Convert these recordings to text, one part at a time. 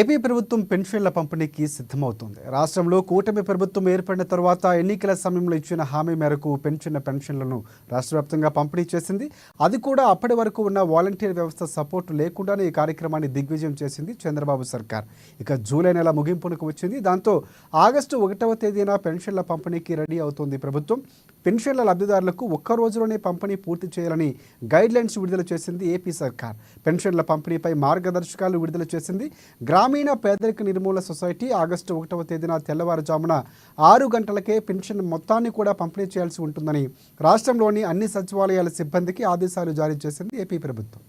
AP ప్రభుత్వం పెన్షన్ల పంపిణీకి సిద్ధమవుతోంది. రాష్ట్రంలో కూటమి ప్రభుత్వం ఏర్పడిన తర్వాత ఎన్నికల సమయంలో ఇచ్చిన హామీ మేరకు పెన్షన్లను రాష్ట్ర వ్యాప్తంగా పంపిణీ చేసింది. అది కూడా అప్పటి వరకు ఉన్న వాలంటీర్ వ్యవస్థ సపోర్టు లేకుండానే ఈ కార్యక్రమాన్ని దిగ్విజయం చేసింది చంద్రబాబు సర్కార్. ఇక జూలై నెల ముగింపునకు వచ్చింది. దాంతో ఆగస్టు 1వ తేదీన పెన్షన్ల పంపిణీకి రెడీ అవుతోంది ప్రభుత్వం. పెన్షన్ల లబ్ధిదారులకు ఒక్క రోజులోనే పంపిణీ పూర్తి చేయాలని గైడ్లైన్స్ విడుదల చేసింది ఏపీ సర్కార్. పెన్షన్ల పంపిణీపై మార్గదర్శకాలు విడుదల చేసింది. గ్రామీణ పేదరిక నిర్మూలన సొసైటీ ఆగస్టు 1వ తేదీన తెల్లవారుజామున 6 గంటలకే పెన్షన్ మొత్తాన్ని కూడా పంపిణీ చేయాల్సి ఉంటుందని రాష్ట్రంలోని అన్ని సచివాలయాల సిబ్బందికి ఆదేశాలు జారీ చేసింది ఏపీ ప్రభుత్వం.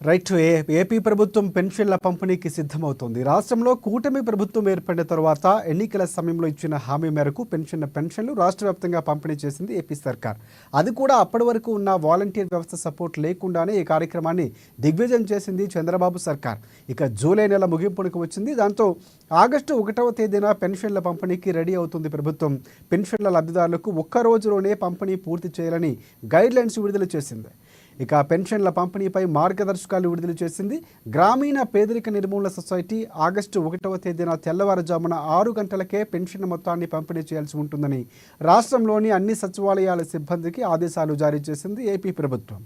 రైట్. ఏపీ ప్రభుత్వం పెన్షన్ల పంపిణీకి సిద్ధమవుతోంది. రాష్ట్రంలో కూటమి ప్రభుత్వం ఏర్పడిన తర్వాత ఎన్నికల సమయంలో ఇచ్చిన హామీ మేరకు పెన్షన్లు రాష్ట్ర వ్యాప్తంగా పంపిణీ చేసింది ఏపీ సర్కార్. అది కూడా అప్పటి వరకు ఉన్న వాలంటీర్ వ్యవస్థ సపోర్ట్ లేకుండానే ఈ కార్యక్రమాన్ని దిగ్విజయం చేసింది చంద్రబాబు సర్కార్. ఇక జూలై నెల ముగింపునకు వచ్చింది. దాంతో ఆగస్టు 1వ తేదీన పెన్షన్ల పంపిణీకి రెడీ అవుతుంది ప్రభుత్వం. పెన్షన్ల లబ్ధిదారులకు ఒక్క రోజులోనే పంపిణీ పూర్తి చేయాలని గైడ్లైన్స్ విడుదల చేసింది. ఇక పెన్షన్ల పంపిణీపై మార్గదర్శకాలు విడుదల చేసింది. గ్రామీణ పేదరిక నిర్మూలన సొసైటీ ఆగస్టు 1వ తేదీన తెల్లవారుజామున 6 గంటలకే పెన్షన్ మొత్తాన్ని పంపిణీ చేయాల్సి ఉంటుందని రాష్ట్రంలోని అన్ని సచివాలయాల సిబ్బందికి ఆదేశాలు జారీ చేసింది ఏపీ ప్రభుత్వం.